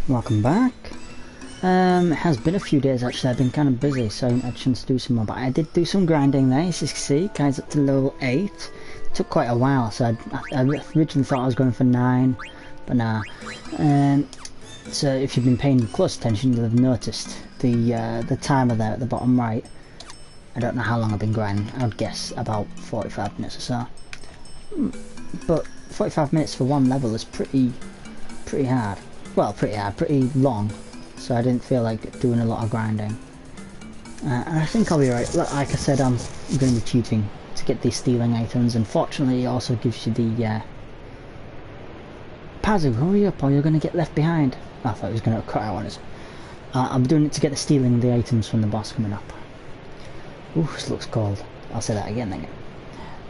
Welcome back. It has been a few days actually. I've been kind of busy, so I haven't had a chance to do some more. But I did do some grinding there. As you can see, guys, up to level 8. Took quite a while, so I originally thought I was going for 9, but nah. So if you've been paying close attention, you'll have noticed the timer there at the bottom right. I don't know how long I've been grinding. I would guess about 45 minutes or so. But 45 minutes for one level is pretty hard. Well, pretty long. So I didn't feel like doing a lot of grinding. And I think I'll be right. Like I said, I'm going to be cheating to get these stealing items. And fortunately, it also gives you the Pazu, hurry up or you're going to get left behind. I thought it was going to cut out on us. I'm doing it to get the stealing the items from the boss coming up. Ooh, this looks cold. I'll say that again then.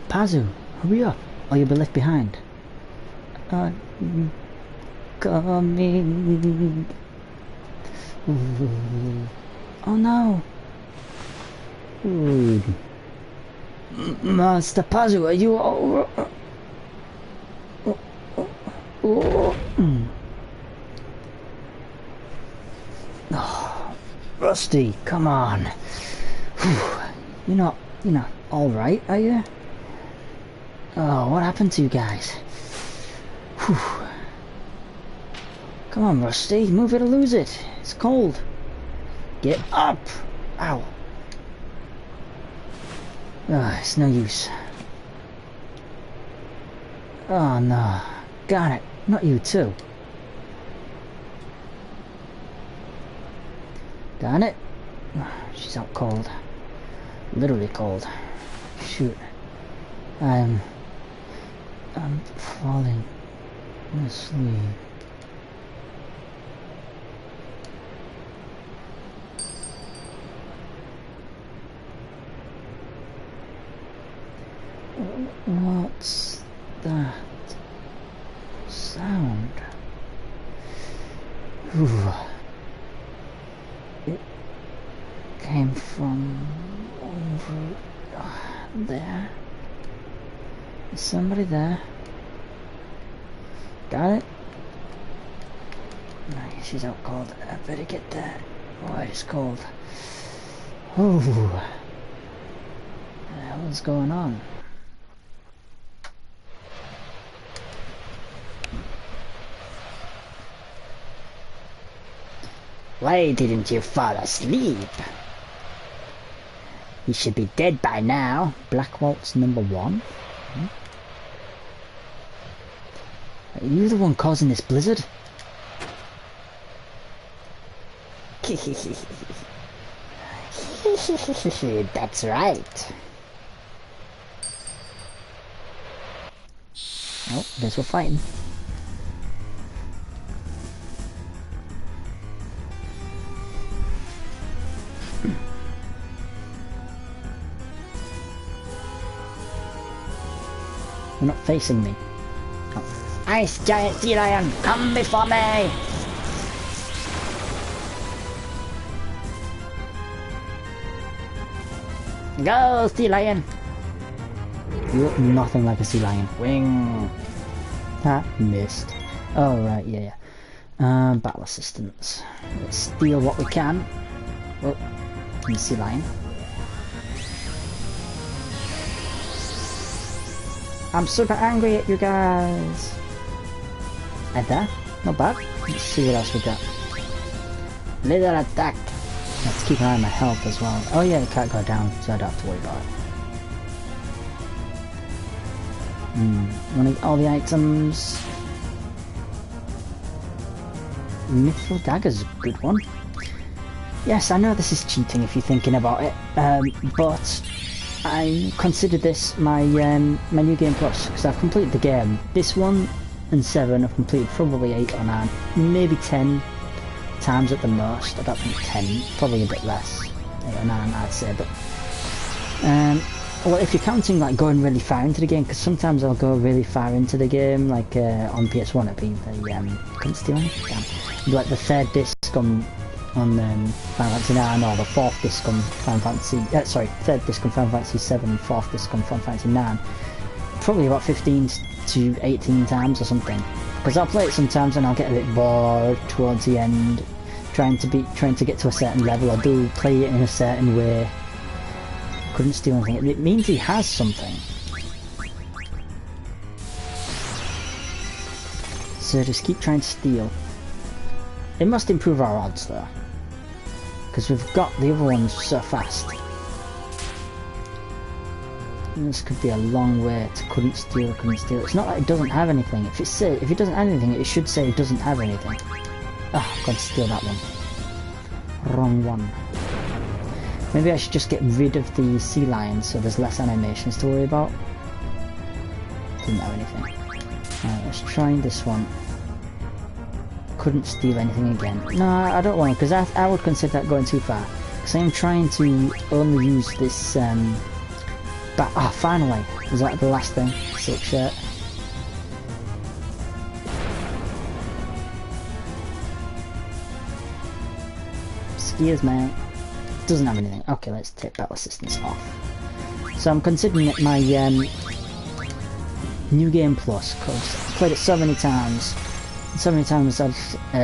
Pazu, hurry up or you'll be left behind. Coming. Ooh. Oh no. Ooh. Master Pazu, are you all... Oh, Rusty, come on. You're not all right, are you? Oh, what happened to you guys? Whew. Come on, Rusty, move it or lose it. It's cold. Get up! Ow. Oh, it's no use. Oh no. Got it. Not you too. Darn it. She's out cold. Literally cold. Shoot. I'm falling asleep. What's that sound? Ooh. It came from over there. Is somebody there? Got it? No, she's out cold. I better get that. Oh, it's cold. Ooh. What the hell is going on? Why didn't you fall asleep? You should be dead by now. Black Waltz number 1. Are you the one causing this blizzard? That's right. Oh, guess we're fighting. You're not facing me. Oh. Ice Giant Sea Lion, come before me! Go, Sea Lion! You look nothing like a sea lion. Wing! Ha, missed. Oh, right, yeah. Battle assistance. Let's steal what we can. Oh, from the sea lion. I'm super angry at you guys. Like that? Not bad. Let's see what else we got. Little attack. Let's keep an eye on my health as well. Oh yeah, it can't go down, so I don't have to worry about it. Want to get all the items. Mithril Dagger's a good one. Yes, I know this is cheating if you're thinking about it, but I consider this my my new game plus because I've completed the game. This one and 7 I've completed probably 8 or 9, maybe 10 times at the most. I don't think 10, probably a bit less, 8 or 9 I'd say. But well, if you're counting like going really far into the game, because sometimes I'll go really far into the game, like on PS1 it'd be the couldn't steal anything. Damn. It'd be like the 3rd disc on Final Fantasy 9 or the 4th disc on Final Fantasy, sorry, 3rd disc on Final Fantasy 7 and 4th disc on Final Fantasy 9. probably about 15 to 18 times or something. Because I'll play it sometimes and I'll get a bit bored towards the end, trying to get to a certain level, or do play it in a certain way. Couldn't steal anything. It means he has something. So just keep trying to steal. It must improve our odds though, because we've got the other ones so fast. And this could be a long way to couldn't steal. It's not like it doesn't have anything. If it doesn't have anything, it should say it doesn't have anything. Ah, I've got to steal that one. Wrong one. Maybe I should just get rid of the sea lions so there's less animations to worry about. Didn't have anything. Alright, let's try this one. Couldn't steal anything again. No, I don't want to, because I would consider that going too far. Because I'm trying to only use this, finally! Was that the last thing? Silk shirt. Skiers, man. Doesn't have anything. Okay, let's take battle assistance off. So I'm considering it my New Game Plus, because I've played it so many times. So many times I'd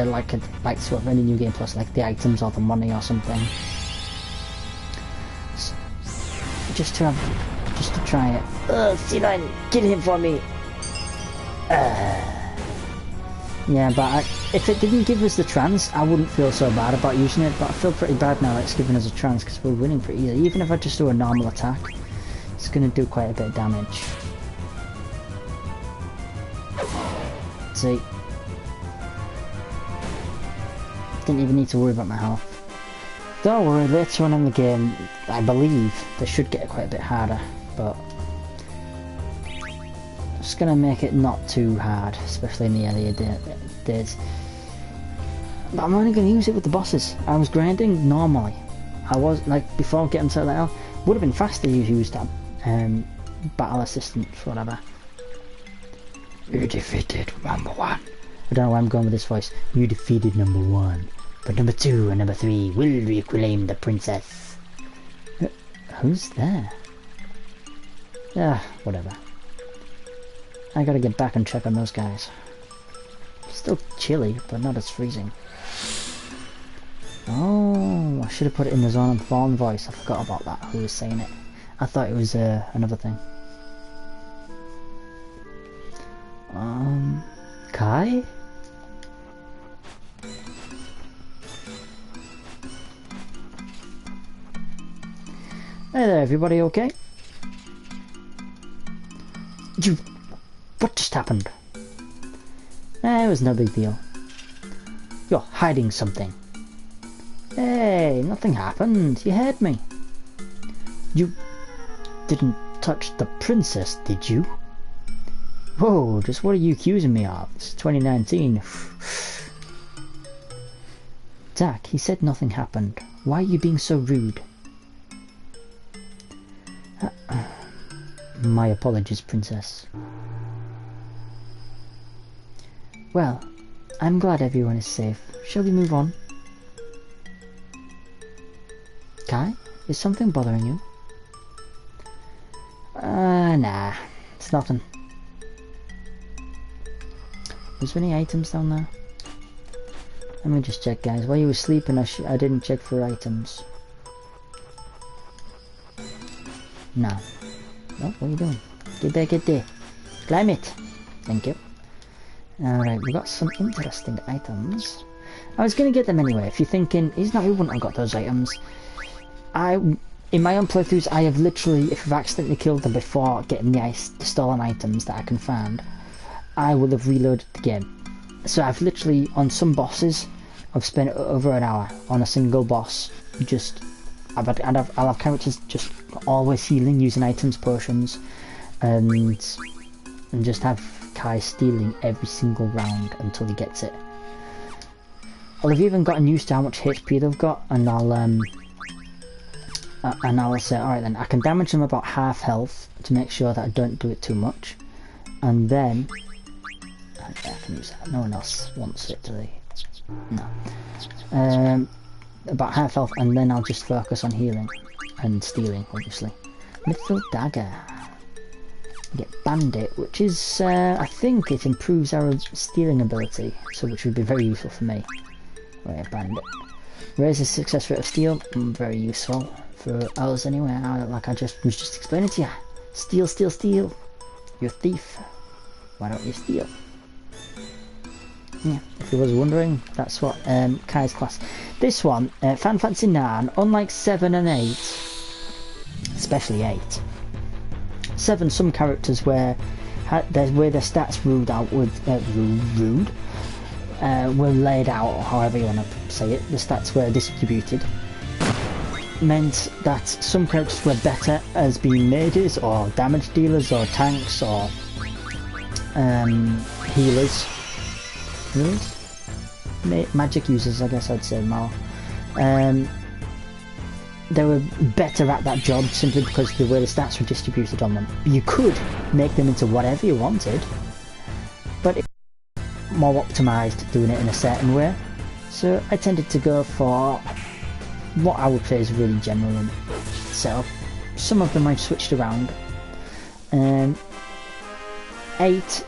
like to have any New Game Plus, like the items or the money or something. So, just to try it. C9, get him for me! Yeah, but if it didn't give us the trance, I wouldn't feel so bad about using it, but I feel pretty bad now that it's giving us a trance, because we're winning pretty easily. Even if I just do a normal attack, it's going to do quite a bit of damage. See? Didn't even need to worry about my health. Don't worry, later on in the game, I believe they should get quite a bit harder, but just gonna make it not too hard, especially in the earlier days. But I'm only gonna use it with the bosses. I was grinding normally. I was, like, before getting to that level, would have been faster to use that battle assistance, whatever. You defeated number 1. I don't know why I'm going with this voice. You defeated number 1. But number 2 and number 3 will reclaim the princess. Who's there? Ah, whatever. I gotta get back and check on those guys. Still chilly, but not as freezing. Oh, I should have put it in the Zone and Fallen voice. I forgot about that. Who was saying it? I thought it was another thing. Kai? Hey there, everybody, okay? What just happened? It was no big deal. You're hiding something. Hey, nothing happened. You heard me. You didn't touch the princess, did you? Whoa, just what are you accusing me of? It's 2019. Zack, he said nothing happened. Why are you being so rude? My apologies, princess. Well, I'm glad everyone is safe. Shall we move on? Kai, is something bothering you? Nah, it's nothing. Was there any items down there? Let me just check, guys. While you were sleeping, I didn't check for items. No. Oh, what are you doing? Get there, get there. Climb it. Thank you. Alright, we got some interesting items. I was gonna get them anyway. If you're thinking, he wouldn't have got those items. In my own playthroughs, I have literally, if I've accidentally killed them before getting the stolen items that I can find, I will have reloaded the game. So I've literally, on some bosses, I've spent over an hour on a single boss. I'll have characters just always healing, using items, potions, and just have Kai stealing every single round until he gets it. I'll have even gotten used to how much HP they've got, and I'll say, alright then, I can damage them about half health to make sure that I don't do it too much, and then I can use that. No one else wants it, do they? No. About half health, and then I'll just focus on healing and stealing, obviously. Mithril dagger. You get Bandit, which is, I think it improves our stealing ability, so which would be very useful for me. Right, Bandit. Raises success rate of steal, very useful for us anyway, like I was just explaining to you. Steal, steal, steal. You're a thief. Why don't you steal? Yeah, if you was wondering, that's what Kai's class. This one, Final Fantasy 9, unlike 7 and 8, especially 8. 7, some characters where their stats ruled out with were laid out, or however you want to say it. The stats were distributed. Meant that some characters were better as being mages or damage dealers or tanks or healers. Magic users, I guess I'd say more. They were better at that job simply because of the way the stats were distributed on them. You could make them into whatever you wanted, but it's more optimised doing it in a certain way. So I tended to go for what I would say is really general setup. Some of them I've switched around. 8,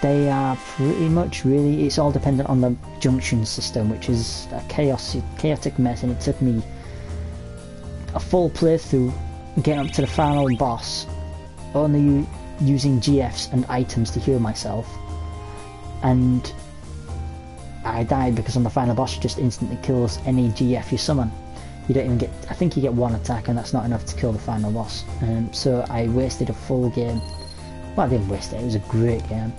they are pretty much really, it's all dependent on the junction system, which is a chaotic mess, and it took me a full playthrough getting up to the final boss, only using GFs and items to heal myself, and I died because on the final boss it just instantly kills any GF you summon. You don't even get, I think you get one attack, and that's not enough to kill the final boss. So I wasted a full game. Well, I didn't waste it, it was a great game.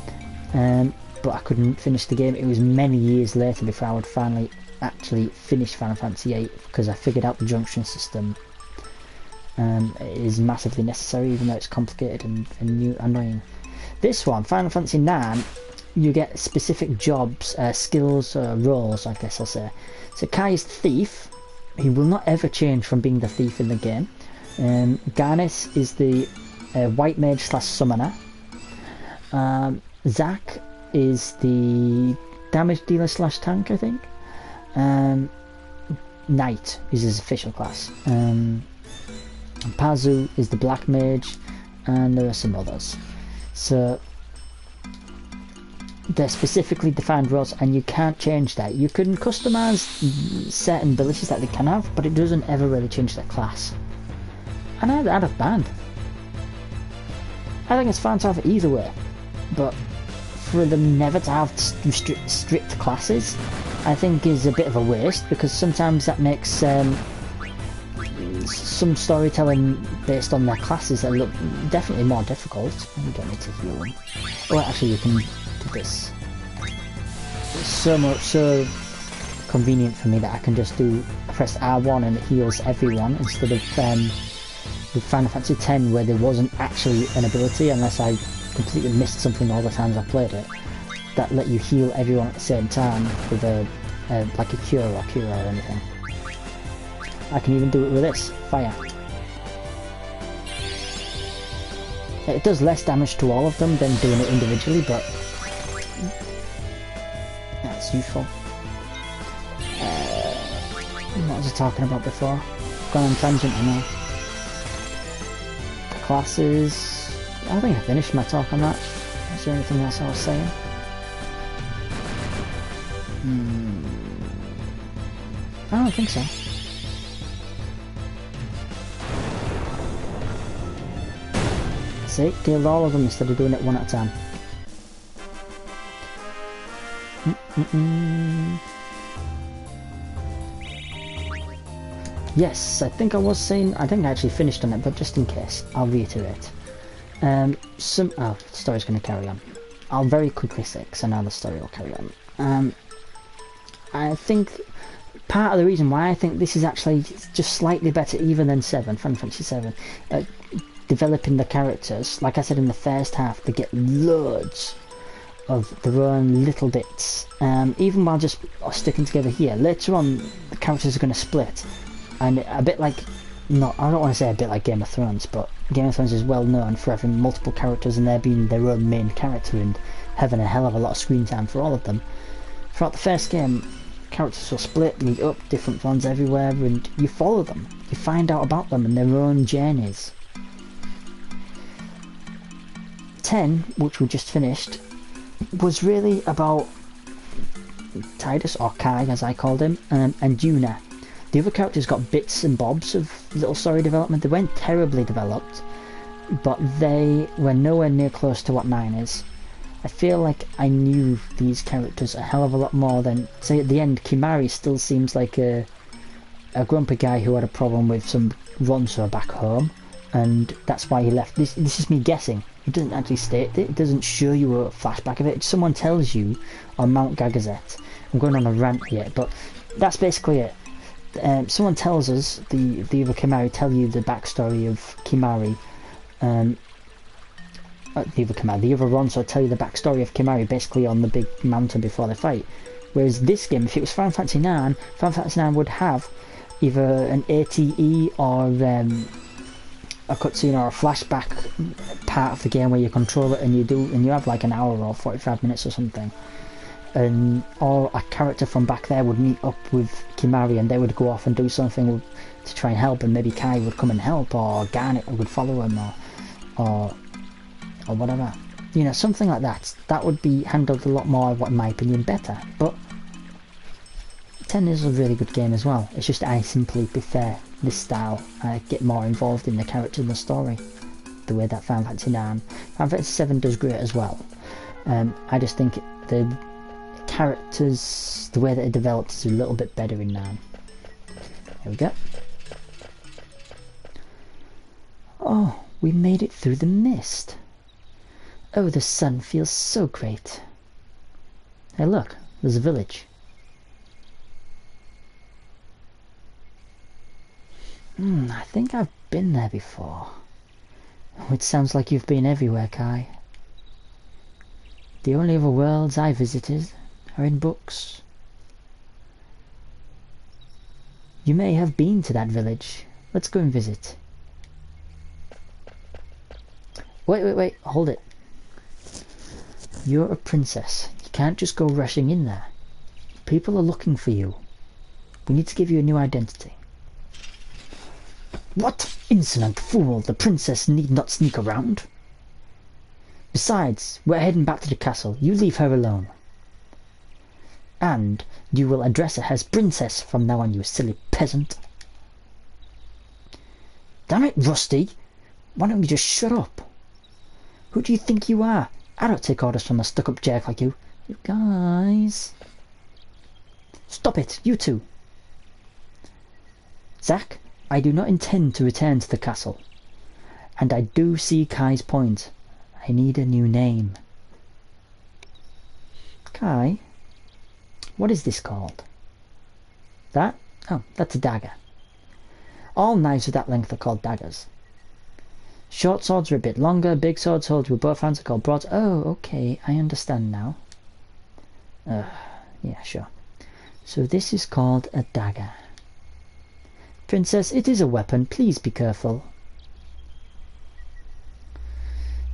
But I couldn't finish the game. It was many years later before I would finally actually finish Final Fantasy VIII, because I figured out the junction system. It is massively necessary, even though it's complicated and annoying. This one, Final Fantasy IX, you get specific jobs, skills, roles, I guess I'll say. So Kai is Thief. He will not ever change from being the thief in the game. Garnis is the white mage / summoner. Zack is the damage dealer / tank, I think. Knight is his official class. Pazu is the black mage, and there are some others. So they're specifically defined roles, and you can't change that. You can customize certain abilities that they can have, but it doesn't ever really change their class. And I'd have banned. I think it's fine to have it either way, but for them never to have strict classes, I think is a bit of a waste, because sometimes that makes some storytelling based on their classes that look definitely more difficult. You don't need to heal them. Oh, actually you can do this. It's so convenient for me that I can just press R1 and it heals everyone, instead of with Final Fantasy X where there wasn't actually an ability, unless I completely missed something all the times I played it, that let you heal everyone at the same time with like a cure or anything. I can even do it with this, fire. It does less damage to all of them than doing it individually, but that's useful. What was I talking about before? Gone on tangent, I know. The classes, I think I finished my talk on that. Is there anything else I was saying? I don't think so. See, killed all of them instead of doing it one at a time. Yes, I think I was saying, I think I actually finished on it, but just in case, I'll reiterate. The story's going to carry on. I'll very quickly say, because I know the story will carry on. I think part of the reason why I think this is actually just slightly better even than 7, Final Fantasy 7, developing the characters, like I said in the first half, they get loads of their own little bits, even while just sticking together here. Later on, the characters are going to split, and a bit like, I don't want to say a bit like Game of Thrones, but Game of Thrones is well known for having multiple characters and there being their own main character and having a hell of a lot of screen time for all of them. Throughout the first game, characters will split, meet up, different ones everywhere, and you follow them. You find out about them and their own journeys. 10, which we just finished, was really about Tidus, or Kai as I called him, and Yuna. The other characters got bits and bobs of little story development. They weren't terribly developed, but they were nowhere near close to what 9 is. I feel like I knew these characters a hell of a lot more than, say, at the end, Kimahri still seems like a grumpy guy who had a problem with some Ronso back home, and that's why he left. This is me guessing. It doesn't actually state it. It doesn't show you a flashback of it. Someone tells you on Mount Gagazet. I'm going on a rant here, but that's basically it. Someone tells us, the other Kimahri tell you the backstory of Kimahri. The other Ronso tell you the backstory of Kimahri basically on the big mountain before they fight. Whereas this game, if it was Final Fantasy 9, Final Fantasy 9 would have either an ATE or a cutscene or a flashback part of the game where you control it and you have like an hour or 45 minutes or something. Or a character from back there would meet up with Kimahri and they would go off and do something to try and help, and maybe Kai would come and help, or Garnet would follow him, or whatever. You know, something like that. That would be handled a lot more, in my opinion, better. But 10 is a really good game as well. It's just I simply prefer this style. I get more involved in the character and the story, the way that Final Fantasy 9. Final Fantasy 7 does great as well. I just think the characters, the way that it developed, is a little bit better in 9. There we go. Oh, we made it through the mist. Oh, the sun feels so great. Hey look, there's a village. I think I've been there before. Oh, it sounds like you've been everywhere, Kai. The only other worlds I visited are in books. You may have been to that village. Let's go and visit. Wait, hold it. You're a princess. You can't just go rushing in there. People are looking for you. We need to give you a new identity. What? Insolent fool! The princess need not sneak around. Besides, we're heading back to the castle. You leave her alone. And you will address her as princess from now on, you silly peasant. Damn it, Rusty! Why don't you just shut up? Who do you think you are? I don't take orders from a stuck-up jerk like you. You guys... Stop it, you two! Zack, I do not intend to return to the castle. And I do see Kai's point. I need a new name. Kai? What is this called? That? Oh, that's a dagger. All knives of that length are called daggers. Short swords are a bit longer, big swords held with both hands are called broads. Oh, okay, I understand now. Yeah, sure. So this is called a dagger. Princess, it is a weapon, please be careful.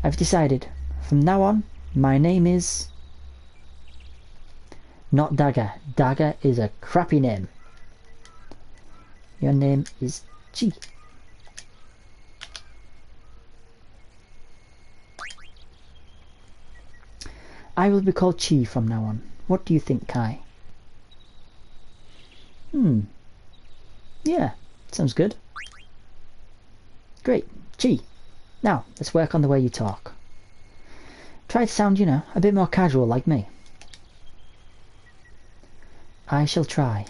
I've decided. From now on, my name is... Not Dagger. Dagger is a crappy name. Your name is Chi. I will be called Chi from now on. What do you think, Kai? Yeah, sounds good. Great. Chi. Now, let's work on the way you talk. Try to sound, you know, a bit more casual like me. I shall try.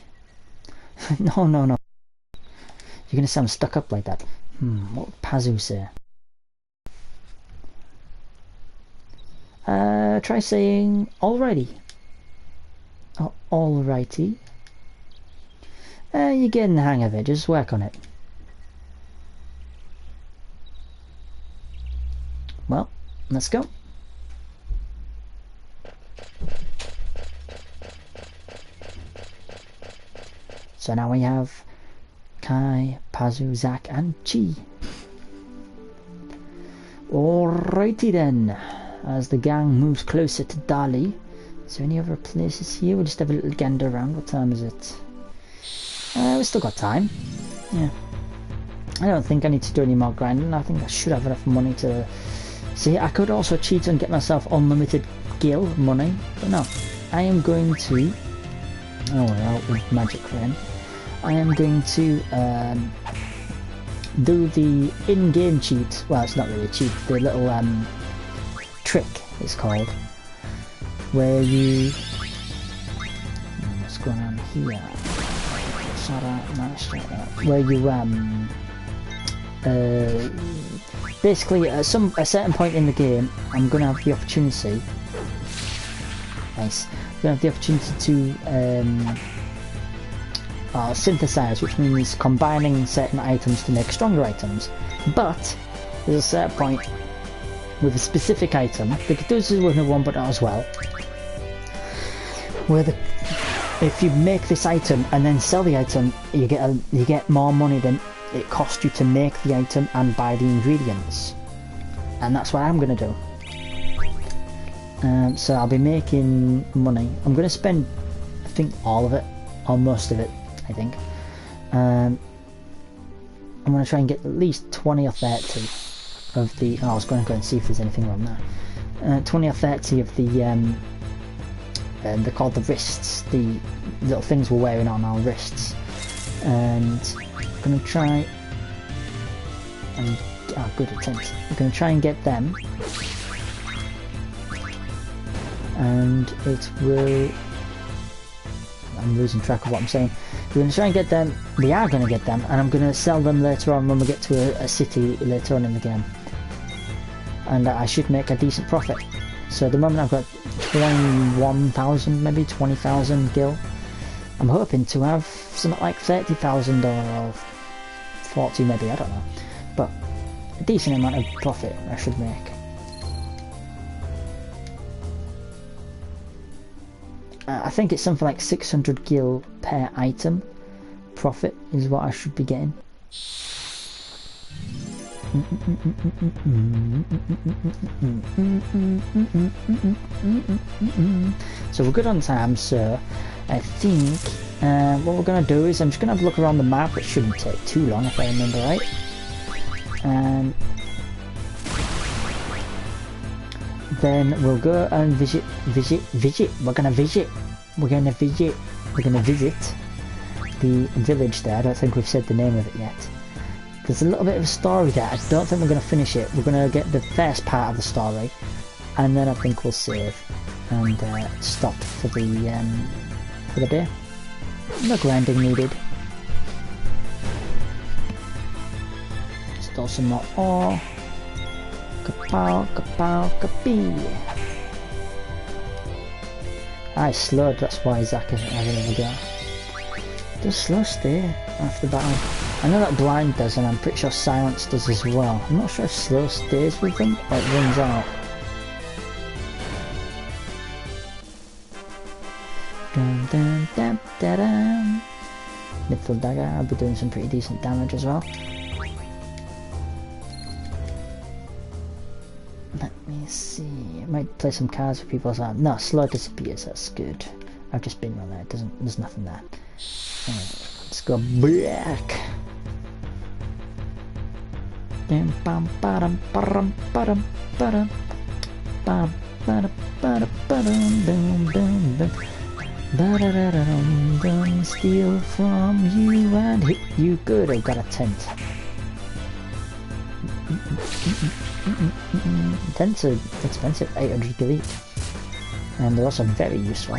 No. You're gonna sound stuck up like that. What would Pazu say? Try saying alrighty. Oh, alrighty. You're getting the hang of it, just work on it. Well, let's go. So now we have Kai, Pazu, Zack and Chi. Alrighty then. As the gang moves closer to Dali. Is there any other places here? We'll just have a little gander around. What time is it? We've still got time. Yeah. I don't think I need to do any more grinding. I think I should have enough money to See, I could also cheat and get myself unlimited gil money, but no. I am going to... Oh, we're out with magic then. I am going to do the in-game cheat. Well, it's not really a cheat. The little trick, it's called. Where you... What's going on here? Where you basically at a certain point in the game, I'm gonna have the opportunity. Nice. I'm gonna have the opportunity to synthesize, which means combining certain items to make stronger items. But there's a certain point with a specific item. They could do this with one, but not as well. Where if you make this item and then sell the item, you get more money than it cost you to make the item and buy the ingredients. And that's what I'm gonna do. So I'll be making money. I'm gonna spend, I think, all of it, or most of it, I think. I'm gonna try and get at least 20 or 30 of the... Oh, I was going to go and see if there's anything wrong there. 20 or 30 of the... they're called the wrists, the little things we're wearing on our wrists. And I'm going to try and... Oh, good attempt. I'm going to try and get them. And it will... I'm losing track of what I'm saying. We're going to try and get them. We are going to get them, and I'm going to sell them later on when we get to a city later on in the game. And I should make a decent profit. So at the moment I've got 21,000, maybe 20,000 gil. I'm hoping to have something like 30,000 or 40 maybe, I don't know. But a decent amount of profit I should make. I think it's something like 600 gil per item profit is what I should be getting. So we're good on time, so I think what we're going to do is I'm just going to have a look around the map. It shouldn't take too long if I remember right. Then we'll go and visit. We're going to visit the village there. I don't think we've said the name of it yet. There's a little bit of a story there. I don't think we're going to finish it. We're going to get the first part of the story, and then I think we'll save and stop for the day. No grinding needed. Stole some more ore. Kapow, kapow, kapee. I slowed, that's why Zack isn't having a go. Does slow stay after battle? I know that blind does, and I'm pretty sure silence does as well. I'm not sure if slow stays with them or it runs out. Dun dun dun dun dun. Mithril dagger, I'll be doing some pretty decent damage as well. Let me see. I might play some cards for people's arms. No, slow disappears, that's good. I've just been on there, there's nothing there. Anyway, let's go back. Steal from you and hit you good. I've got a tent. Tents are expensive, 800 gil each, and they're also very useful.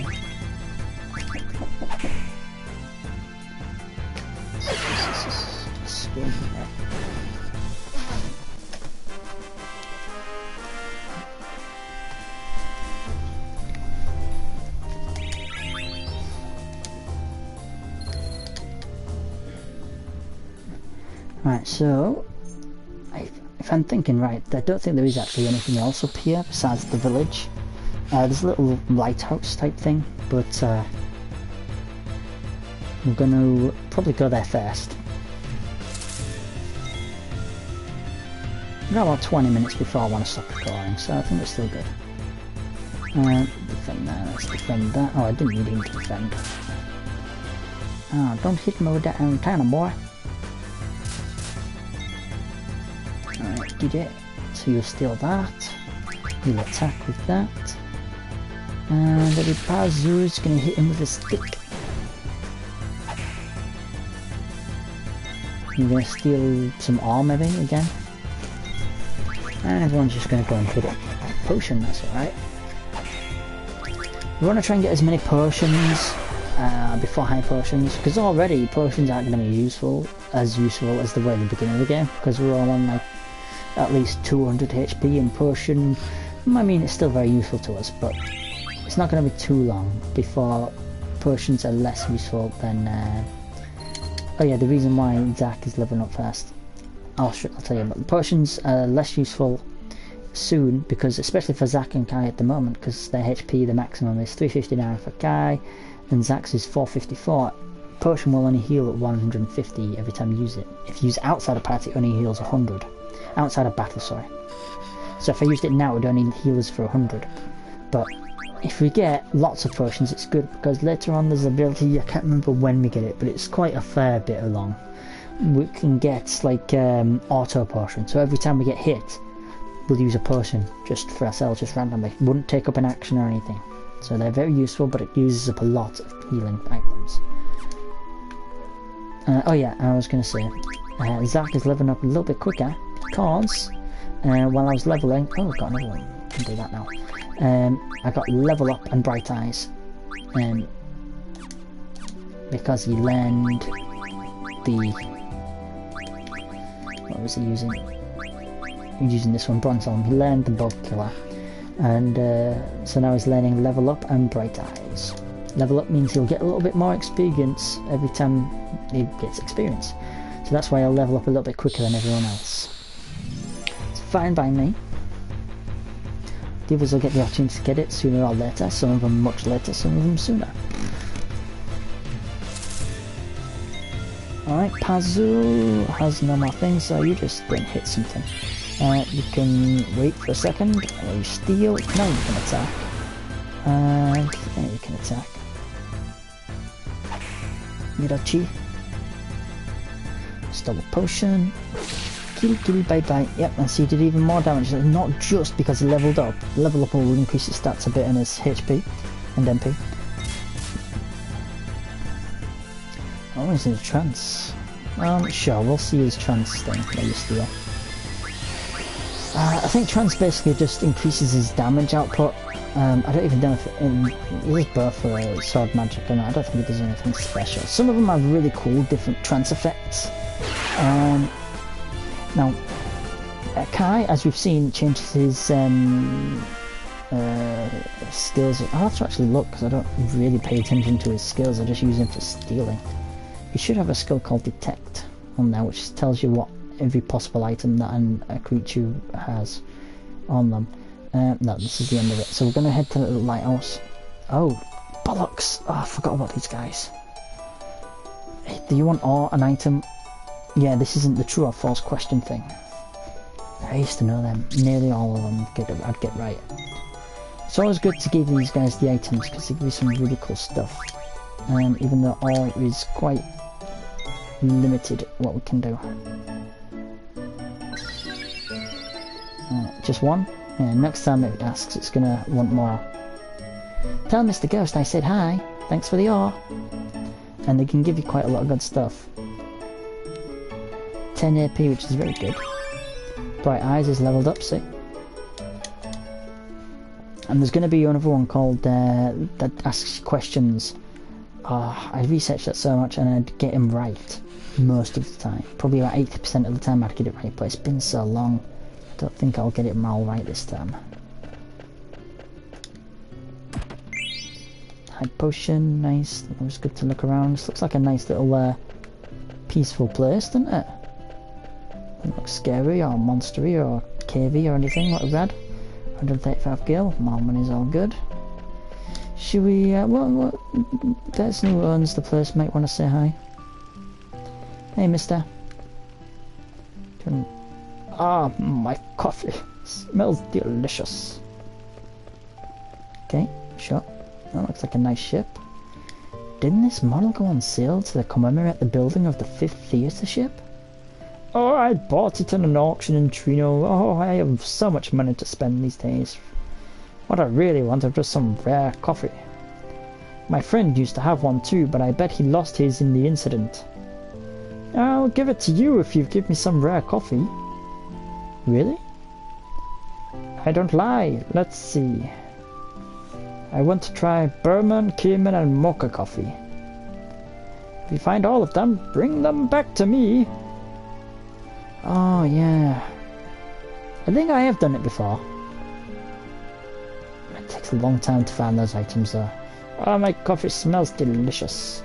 Right, so if I'm thinking right, I don't think there is actually anything else up here besides the village. There's a little lighthouse type thing, but we're gonna probably go there first. We've got about 20 minutes before I want to stop recording, so I think it's still good. Defend that, let's defend that. Oh, I didn't need him to defend. Oh, don't hit me with that antenna, boy. Alright, get it. so you'll steal that. You'll attack with that. And the Pazu's gonna hit him with a stick. You're gonna steal some ore maybe again. And everyone's just gonna go and put a potion, that's alright. We want to try and get as many potions before high potions, because already potions aren't going to be as useful as they were at the beginning of the game, because we're all on like at least 200 HP, and potion, I mean, it's still very useful to us, but it's not going to be too long before potions are less useful than oh yeah, the reason why Zack is leveling up first, I'll tell you, but the potions are less useful soon, because especially for Zack and Kai at the moment, because their HP, the maximum is 359 for Kai, and Zack's is 454. Potion will only heal at 150 every time you use it. If you use it outside of party, it only heals 100. Outside of battle, sorry. So if I used it now, it would only heal us for 100. But if we get lots of potions, it's good, because later on there's the ability, I can't remember when we get it, but it's quite a fair bit along. We can get like auto potion, so every time we get hit, we'll use a potion just for ourselves, just randomly. It wouldn't take up an action or anything. So they're very useful, but it uses up a lot of healing items. Oh yeah, I was going to say, Zack is leveling up a little bit quicker, because while I was leveling, oh, I've got another one, I can do that now. I got level up and bright eyes, because he learned the, what was he using? Using this one, Bronze Helm. He learned the Bug Killer, and so now he's learning level up and bright eyes. Level up means he'll get a little bit more experience every time he gets experience, so that's why he'll level up a little bit quicker than everyone else. It's fine by me. The others will get the opportunity to get it sooner or later, some of them much later, some of them sooner. Alright, Pazu has no more things, so you just go and hit something. You can wait for a second, or you steal, now you can attack. And then you can attack. Mirachi. Stole a potion. Kill, bye bye. Yep, and see, he did even more damage. Not just because he leveled up. Level up will increase his stats a bit in his HP and MP. Oh, he's in a trance. Sure, we'll see his trance thing that you steal. I think trance basically just increases his damage output. I don't even know if it is both for sword magic or not. I don't think it does anything special. Some of them have really cool different trance effects. Now, Kai, as we've seen, changes his skills. I'll have to actually look, because I don't really pay attention to his skills. I just use him for stealing. He should have a skill called Detect on there, which tells you what every possible item that a creature has on them. No, this is the end of it. So we're going to head to the lighthouse. Oh, bollocks! Oh, I forgot about these guys. Hey, do you want an item? Yeah, this isn't the true or false question thing. I used to know them. Nearly all of them I'd get right. It's always good to give these guys the items, because they give you some really cool stuff. Even though all is quite limited what we can do. Just one? Yeah, next time it asks, it's gonna want more. Tell Mr. Ghost I said hi. Thanks for the ore. And they can give you quite a lot of good stuff. 10 AP, which is very good. Bright Eyes is leveled up, see? And there's going to be another one called that asks questions. I researched that so much, and I'd get him right most of the time. Probably about 80% of the time I'd get it right, but it's been so long. I don't think I'll get it all right this time. Hide potion, nice. It was good to look around. This looks like a nice little peaceful place, doesn't it? Doesn't look scary or monstery or cavey or anything like that. 135 gil, more money's all good. Should we, what person who owns the place might want to say hi. Hey, mister. My coffee smells delicious. Okay, sure. That looks like a nice ship. Didn't this model go on sale to commemorate the building of the 5th theatre ship? Oh, I bought it at an auction in Trino. Oh, I have so much money to spend these days. What I really want is just some rare coffee. My friend used to have one too, but I bet he lost his in the incident. I'll give it to you if you give me some rare coffee. Really? I don't lie. Let's see. I want to try Burman, Kierman and Mocha coffee. If you find all of them, bring them back to me. Oh, yeah. I think I have done it before. It takes a long time to find those items though. Oh, my coffee smells delicious.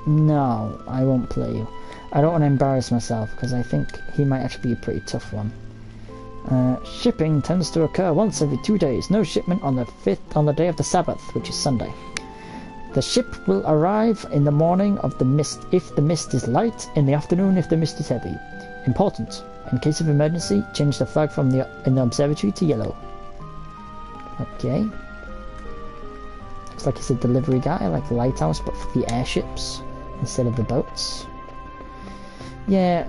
No, I won't play you. I don't want to embarrass myself because I think he might actually be a pretty tough one. Shipping tends to occur once every 2 days. No shipment on the day of the Sabbath, which is Sunday. The ship will arrive in the morning of the mist if the mist is light, in the afternoon if the mist is heavy. Important. In case of emergency, change the flag in the observatory to yellow. Okay. Looks like he's a delivery guy, like the lighthouse, but for the airships instead of the boats. Yeah.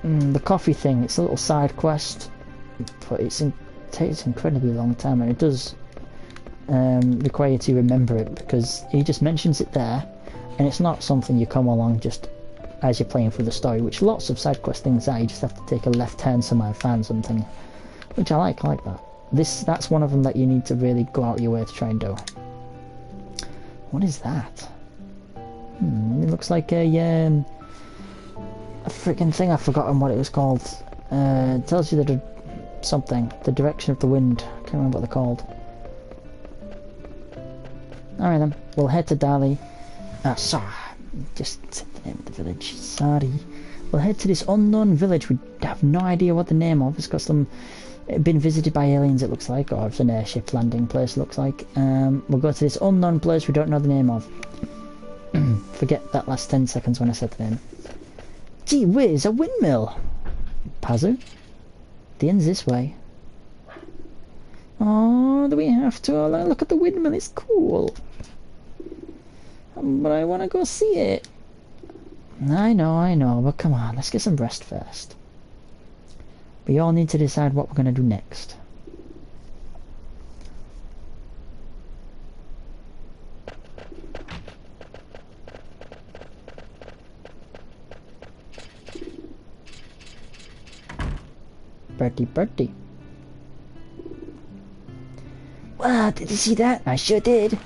The coffee thing, it's a little side quest, but it takes an incredibly long time, and it does require you to remember it, because he just mentions it there, and it's not something you come along just as you're playing through the story, which lots of side quest things are. You just have to take a left turn somewhere and find something, which I like that. That's one of them that you need to really go out your way to try and do. What is that? It looks like a freaking thing. I've forgotten what it was called. It tells you the direction of the wind. I can't remember what they're called. Alright then, we'll head to Dali. Sorry, just said the name of the village. Sorry. We'll head to this unknown village. We have no idea what the name of. It's got been visited by aliens, it looks like, or it's an airship landing place, looks like. We'll go to this unknown place we don't know the name of. Forget that last 10 seconds when I said the name. Gee whiz, a windmill! Pazu? The end's this way. Oh, do we have to? Oh, look at the windmill, it's cool. But I want to go see it. I know, but come on, let's get some rest first. We all need to decide what we're going to do next. Bertie. Wow, did you see that? I sure did.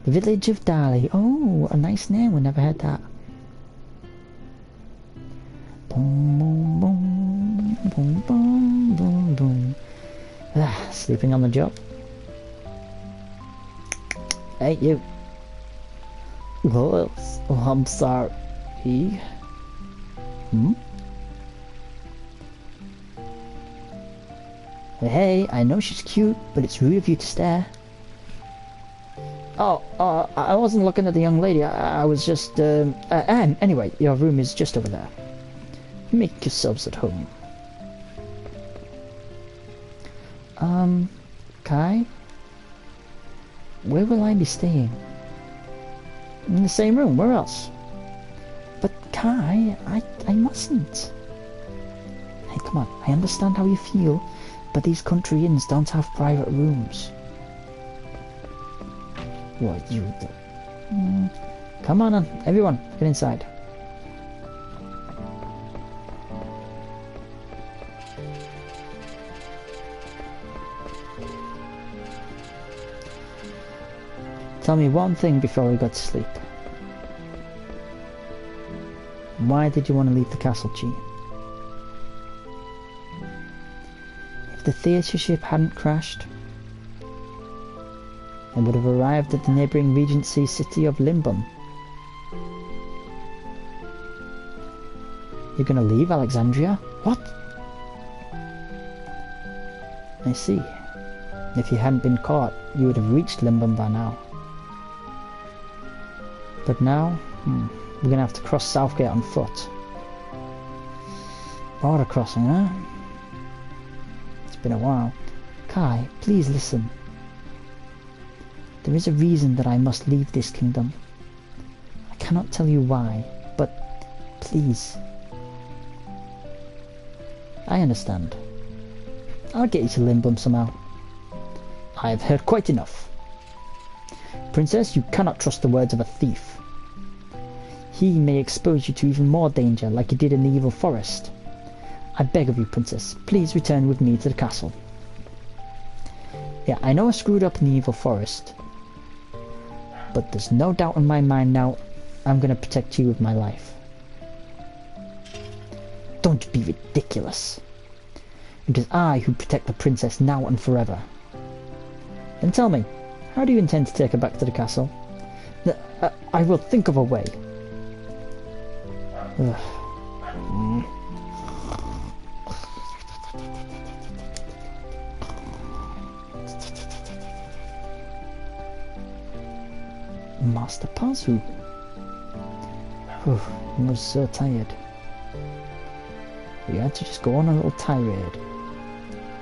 The village of Dali. Oh, a nice name. We never had that. Boom, boom, boom, boom, boom, boom, boom. Sleeping on the job. Hey, you. Oh, I'm sorry. Hey, I know she's cute, but it's rude of you to stare. Oh, I wasn't looking at the young lady. I was just, anyway, your room is just over there. Make yourselves at home. Kai? Where will I be staying? In the same room, where else? But Kai, I mustn't. Hey, come on, I understand how you feel, but these country inns don't have private rooms. What, you... Come on, everyone, get inside. Tell me one thing before we go to sleep. Why did you want to leave the castle, Chi? If the theatre ship hadn't crashed, it would have arrived at the neighbouring Regency city of Limbum. You're gonna leave Alexandria? What? I see. If you hadn't been caught, you would have reached Limbum by now. But now, we're gonna have to cross Southgate on foot. Border crossing, huh? It's been a while. Kai, please listen. There is a reason that I must leave this kingdom. I cannot tell you why, but Please. I understand. I'll get you to Lindblum somehow. I have heard quite enough. Princess, you cannot trust the words of a thief. He may expose you to even more danger, like he did in the evil forest. I beg of you, Princess, please return with me to the castle. Yeah, I know I screwed up in the evil forest, but there's no doubt in my mind now I'm gonna protect you with my life. Don't be ridiculous. It is I who protect the princess now and forever. Then tell me, how do you intend to take her back to the castle? I will think of a way. Master Pazu. He was so tired. We had to just go on a little tirade.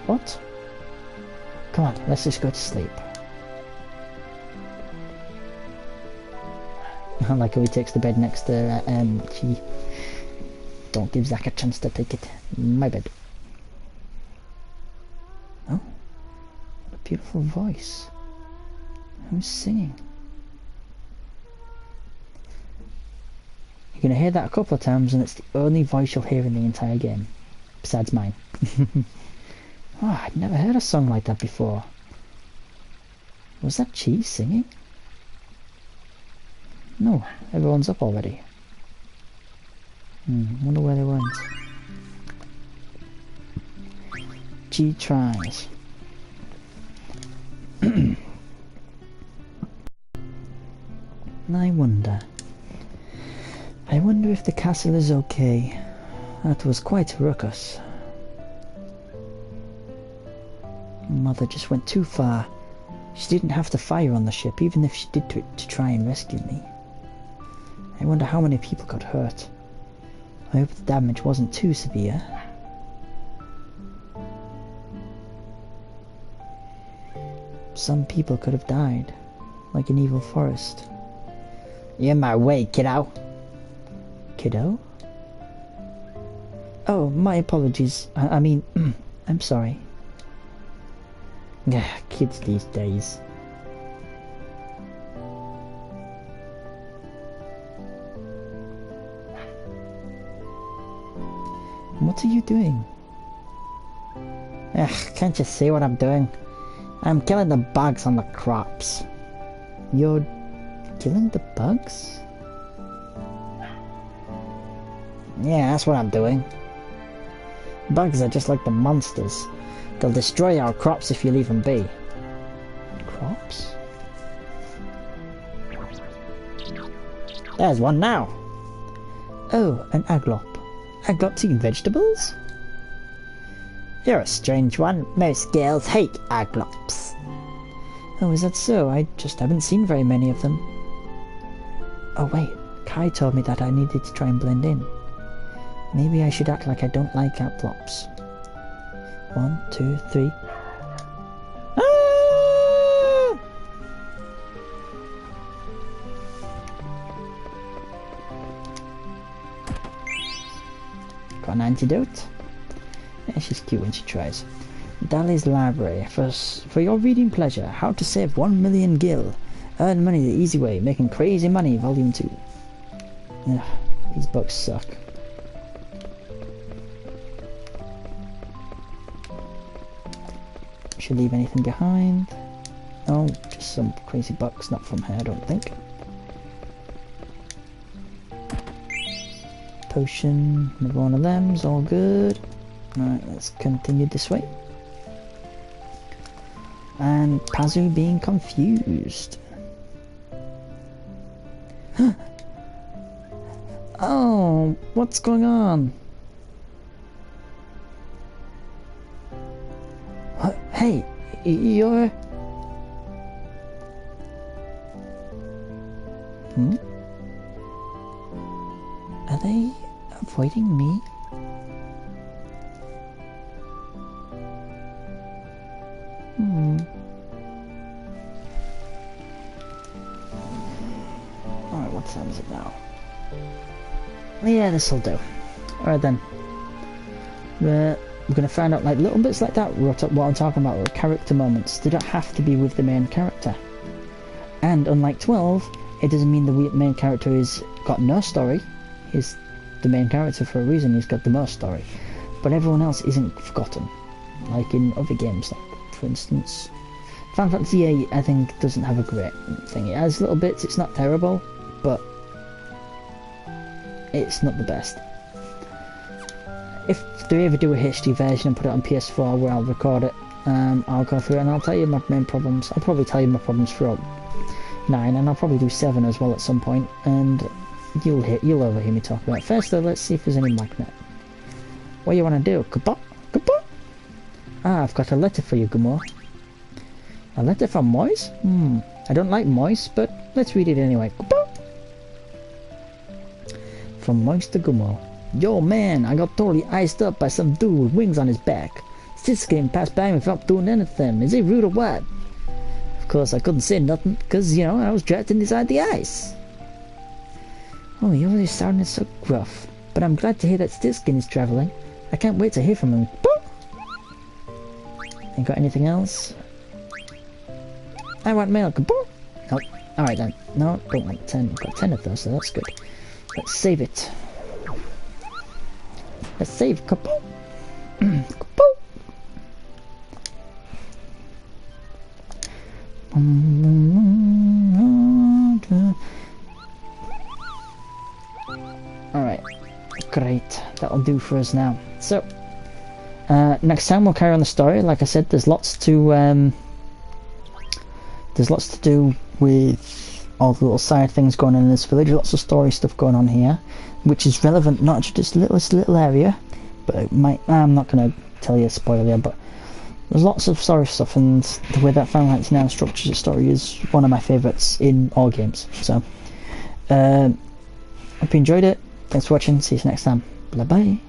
What? Come on, let's just go to sleep. I like how he takes the bed next to Chi. Don't give Zack a chance to take it. My bed. Oh, what a beautiful voice. Who's singing? You're going to hear that a couple of times and it's the only voice you'll hear in the entire game. Besides mine. Oh, I'd never heard a song like that before. Was that Chi singing? No, everyone's up already. Wonder where they went. Chi tries. I wonder if the castle is okay. That was quite a ruckus. Mother just went too far. She didn't have to fire on the ship, even if she did to try and rescue me. I wonder how many people got hurt. I hope the damage wasn't too severe. Some people could have died, like an evil forest. You're in my way, kiddo. Kiddo? Oh, my apologies. I mean, I'm sorry. Kids these days. What are you doing? Can't you see what I'm doing? I'm killing the bugs on the crops. You're killing the bugs? Yeah, that's what I'm doing. Bugs are just like the monsters. They'll destroy our crops if you leave them be. Crops? There's one now. Oh, an aglop. Aglops eat vegetables? You're a strange one. Most girls hate aglops. Oh, is that so? I just haven't seen very many of them. Oh wait, Kai told me that I needed to try and blend in. Maybe I should act like I don't like aglops. 1, 2, 3. Ah! Got an antidote? Yeah, she's cute when she tries. Dali's library. For your reading pleasure, how to save 1 million gil. Earn money the easy way, making crazy money, volume 2. Ugh, these books suck. Should leave anything behind? Oh, just some crazy bucks, not from here, I don't think. Potion, another one of them's all good. Alright, let's continue this way. And Pazu being confused. Oh, what's going on? Hey, you're... Are they avoiding me? Alright, what time is it now? Yeah, this'll do. Alright then. We're gonna find out like little bits like that, what I'm talking about, little character moments. They don't have to be with the main character. And unlike 12, it doesn't mean the main character is got no story. He's the main character for a reason, he's got the most story. But everyone else isn't forgotten. Like in other games, like for instance, Final Fantasy VIII I think doesn't have a great thing. It has little bits, it's not terrible, but it's not the best. If they ever do a HD version and put it on PS4 where I'll record it, I'll go through it and I'll tell you my main problems. I'll probably tell you my problems throughout 9, and I'll probably do 7 as well at some point, and you'll overhear me talk about it. First though, let's see if there's any magnet. What do you want to do? Kabop? Kabop? Ah, I've got a letter for you, Gummo. A letter from Moise? I don't like Moise, but let's read it anyway. Kabop! From Moise to Gummo. Yo man, I got totally iced up by some dude with wings on his back. Stitskin passed by me without doing anything. Is he rude or what? Of course I couldn't say nothing, because, you know, I was trapped inside the ice. Oh, you're really sounding so gruff. But I'm glad to hear that Stitskin is travelling. I can't wait to hear from him. Boop! Ain't got anything else? I want milk. Boop! Nope. Alright then. No, don't want 10. I've got 10 of those, so that's good. Let's save it. Let's save. Kapoop! Kapoop! Alright. Great. That'll do for us now. So, next time we'll carry on the story. Like I said, there's lots to do with all the little side things going on in this village. Lots of story stuff going on here, which is relevant not to just this little area, but it might. I'm not going to tell you a spoiler, but there's lots of story stuff, and the way that Final Fantasy now structures its story is one of my favourites in all games. So, hope you enjoyed it. Thanks for watching. See you next time. Bye bye.